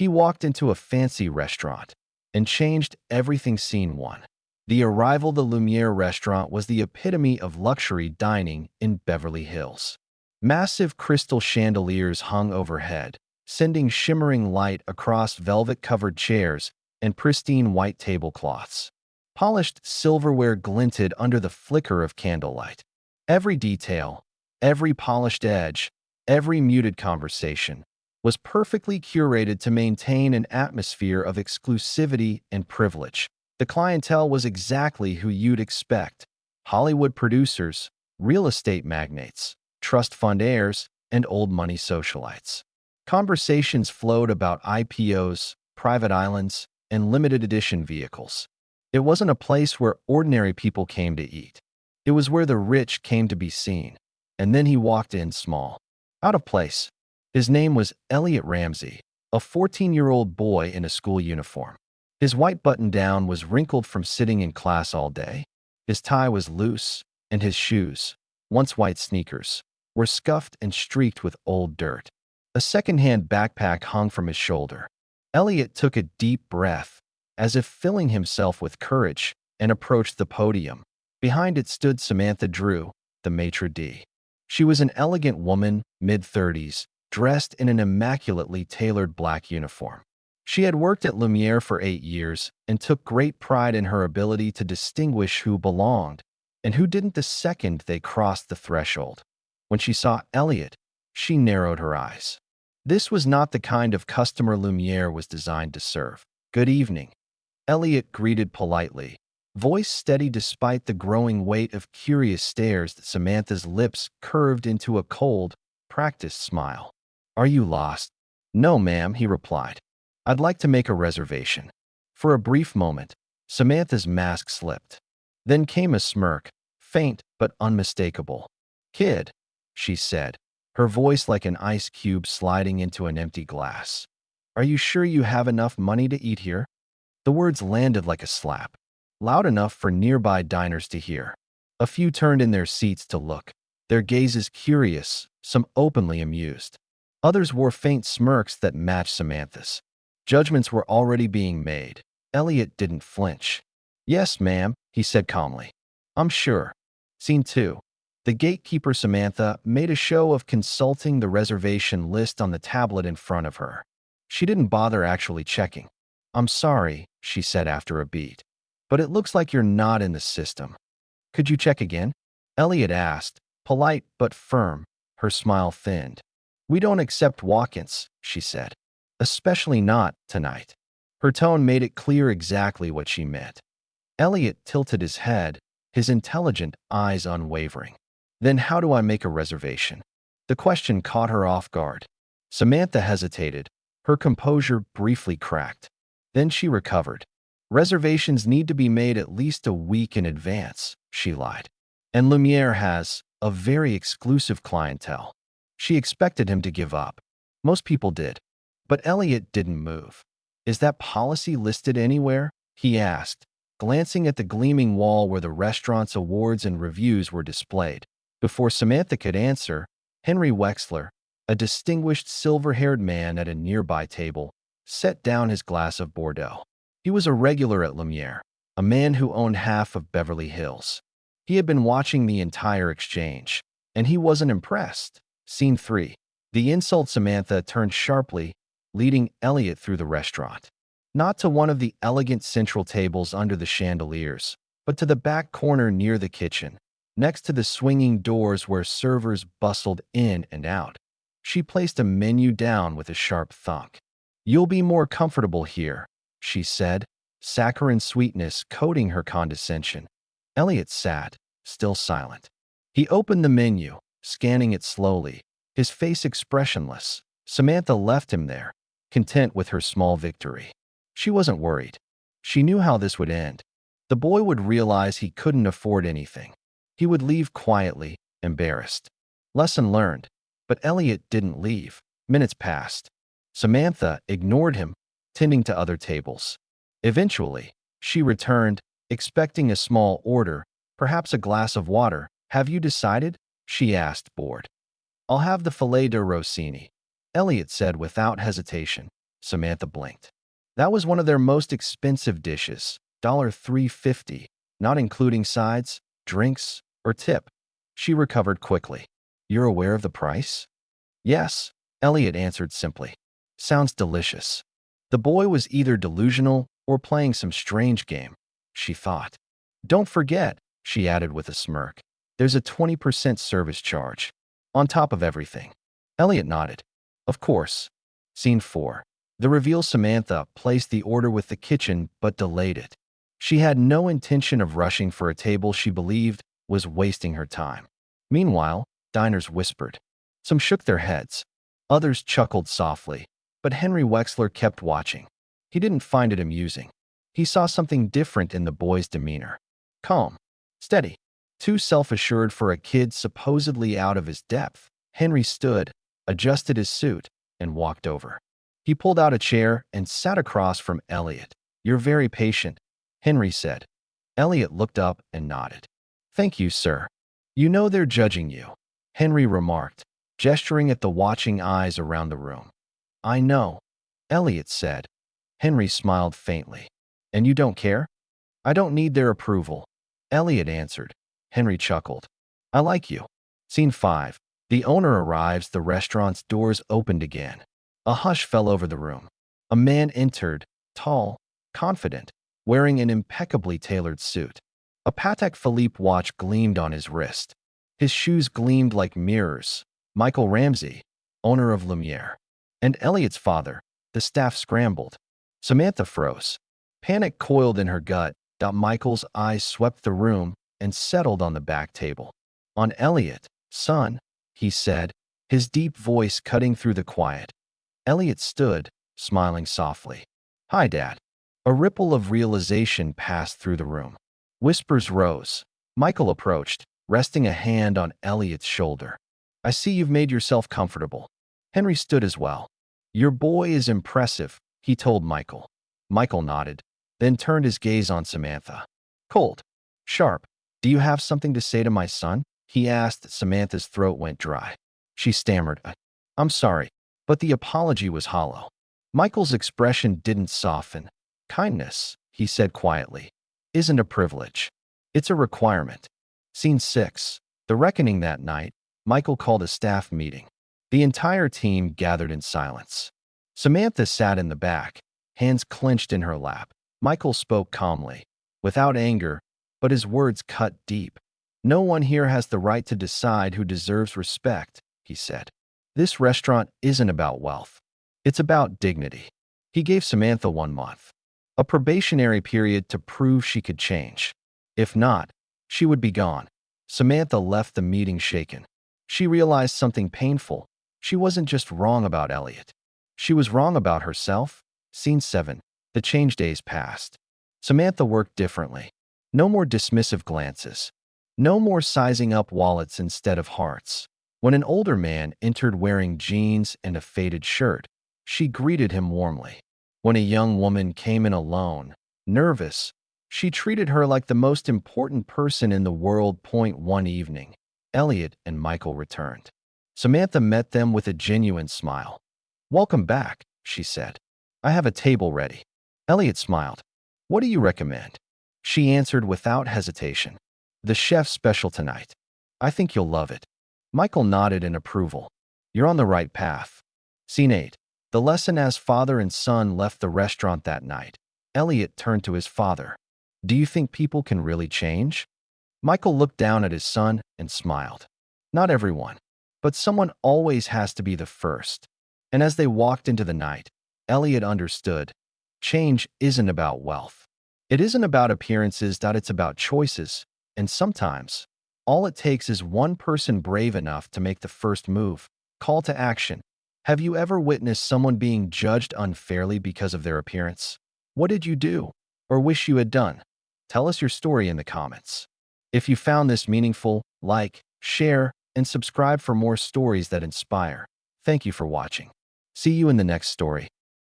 He walked into a fancy restaurant and changed everything. Scene 1. The arrival. The Lumiere restaurant was the epitome of luxury dining in Beverly Hills. Massive crystal chandeliers hung overhead, sending shimmering light across velvet-covered chairs and pristine white tablecloths. Polished silverware glinted under the flicker of candlelight. Every detail, every polished edge, every muted conversation was perfectly curated to maintain an atmosphere of exclusivity and privilege. The clientele was exactly who you'd expect: Hollywood producers, real estate magnates, trust fund heirs, and old money socialites. Conversations flowed about IPOs, private islands, and limited edition vehicles. It wasn't a place where ordinary people came to eat. It was where the rich came to be seen. And then he walked in small, out of place. His name was Elliot Ramsey, a 14-year-old boy in a school uniform. His white button-down was wrinkled from sitting in class all day. His tie was loose, and his shoes, once white sneakers, were scuffed and streaked with old dirt. A second-hand backpack hung from his shoulder. Elliot took a deep breath, as if filling himself with courage, and approached the podium. Behind it stood Samantha Drew, the maitre d'. She was an elegant woman, mid-30s, dressed in an immaculately tailored black uniform. She had worked at Lumiere for 8 years and took great pride in her ability to distinguish who belonged and who didn't the second they crossed the threshold. When she saw Elliot, she narrowed her eyes. This was not the kind of customer Lumiere was designed to serve. "Good evening," Elliot greeted politely, voice steady despite the growing weight of curious stares. That Samantha's lips curved into a cold, practiced smile. "Are you lost?" "No, ma'am," he replied. "I'd like to make a reservation." For a brief moment, Samantha's mask slipped. Then came a smirk, faint but unmistakable. "Kid," she said, her voice like an ice cube sliding into an empty glass. "Are you sure you have enough money to eat here?" The words landed like a slap, loud enough for nearby diners to hear. A few turned in their seats to look, their gazes curious, some openly amused. Others wore faint smirks that matched Samantha's. Judgments were already being made. Elliot didn't flinch. "Yes, ma'am," he said calmly. "I'm sure." Scene 2. The gatekeeper. Samantha made a show of consulting the reservation list on the tablet in front of her. She didn't bother actually checking. "I'm sorry," she said after a beat, "but it looks like you're not in the system. Could you check again?" Elliot asked, polite but firm. Her smile thinned. "We don't accept walk-ins," she said. "Especially not tonight." Her tone made it clear exactly what she meant. Elliot tilted his head, his intelligent eyes unwavering. "Then how do I make a reservation?" The question caught her off guard. Samantha hesitated, her composure briefly cracked. Then she recovered. "Reservations need to be made at least a week in advance," she lied. "And Lumiere has a very exclusive clientele." She expected him to give up. Most people did. But Elliot didn't move. "Is that policy listed anywhere?" he asked, glancing at the gleaming wall where the restaurant's awards and reviews were displayed. Before Samantha could answer, Henry Wexler, a distinguished silver-haired man at a nearby table, set down his glass of Bordeaux. He was a regular at Lumiere, a man who owned half of Beverly Hills. He had been watching the entire exchange, and he wasn't impressed. Scene 3. The insult. Samantha turned sharply, leading Elliot through the restaurant. Not to one of the elegant central tables under the chandeliers, but to the back corner near the kitchen, next to the swinging doors where servers bustled in and out. She placed a menu down with a sharp thunk. "You'll be more comfortable here," she said, saccharine sweetness coating her condescension. Elliot sat, still silent. He opened the menu, scanning it slowly, his face expressionless. Samantha left him there, content with her small victory. She wasn't worried. She knew how this would end. The boy would realize he couldn't afford anything. He would leave quietly, embarrassed. Lesson learned. But Elliot didn't leave. Minutes passed. Samantha ignored him, tending to other tables. Eventually, she returned, expecting a small order, perhaps a glass of water. "Have you decided?" she asked, bored. "I'll have the filet de Rossini," Elliot said without hesitation. Samantha blinked. That was one of their most expensive dishes, $3.50, not including sides, drinks, or tip. She recovered quickly. You're aware of the price? Yes, Elliot answered simply. Sounds delicious. The boy was either delusional or playing some strange game, she thought. Don't forget, she added with a smirk, there's a 20% service charge. On top of everything. Elliot nodded. Of course. Scene 4. The reveal Samantha placed the order with the kitchen but delayed it. She had no intention of rushing for a table she believed was wasting her time. Meanwhile, diners whispered. Some shook their heads. Others chuckled softly. But Henry Wexler kept watching. He didn't find it amusing. He saw something different in the boy's demeanor. Calm. Steady. Too self-assured for a kid supposedly out of his depth. Henry stood, adjusted his suit, and walked over. He pulled out a chair and sat across from Elliot. You're very patient, Henry said. Elliot looked up and nodded. Thank you, sir. You know they're judging you, Henry remarked, gesturing at the watching eyes around the room. I know, Elliot said. Henry smiled faintly. And you don't care? I don't need their approval, Elliot answered. Henry chuckled. I like you. Scene 5. The owner arrives, the restaurant's doors opened again. A hush fell over the room. A man entered, tall, confident, wearing an impeccably tailored suit. A Patek Philippe watch gleamed on his wrist. His shoes gleamed like mirrors. Michael Ramsey, owner of Lumiere. And Elliot's father. The staff scrambled. Samantha froze. Panic coiled in her gut. Michael's eyes swept the room and settled on the back table. On Elliot, son, he said, his deep voice cutting through the quiet. Elliot stood, smiling softly. Hi, Dad. A ripple of realization passed through the room. Whispers rose. Michael approached, resting a hand on Elliot's shoulder. I see you've made yourself comfortable. Henry stood as well. Your boy is impressive, he told Michael. Michael nodded, then turned his gaze on Samantha. Cold. Sharp. Do you have something to say to my son? He asked. Samantha's throat went dry. She stammered, I'm sorry, but the apology was hollow. Michael's expression didn't soften. Kindness, he said quietly, isn't a privilege. It's a requirement. Scene 6. The reckoning that night, Michael called a staff meeting. The entire team gathered in silence. Samantha sat in the back, hands clenched in her lap. Michael spoke calmly, without anger, but his words cut deep. No one here has the right to decide who deserves respect, he said. This restaurant isn't about wealth. It's about dignity. He gave Samantha 1 month, a probationary period to prove she could change. If not, she would be gone. Samantha left the meeting shaken. She realized something painful. She wasn't just wrong about Elliot. She was wrong about herself. Scene 7. The change days passed. Samantha worked differently. No more dismissive glances. No more sizing up wallets instead of hearts. When an older man entered wearing jeans and a faded shirt, she greeted him warmly. When a young woman came in alone, nervous, she treated her like the most important person in the world. One evening, Elliot and Michael returned. Samantha met them with a genuine smile. Welcome back, she said. I have a table ready. Elliot smiled. What do you recommend? She answered without hesitation. The chef's special tonight. I think you'll love it. Michael nodded in approval. You're on the right path. Scene 8. The lesson. As father and son left the restaurant that night, Elliot turned to his father. Do you think people can really change? Michael looked down at his son and smiled. Not everyone, but someone always has to be the first. And as they walked into the night, Elliot understood. Change isn't about wealth. It isn't about appearances. It's about choices. And sometimes, all it takes is one person brave enough to make the first move. Call to action. Have you ever witnessed someone being judged unfairly because of their appearance? What did you do, or wish you had done? Tell us your story in the comments. If you found this meaningful, like, share, and subscribe for more stories that inspire. Thank you for watching. See you in the next story.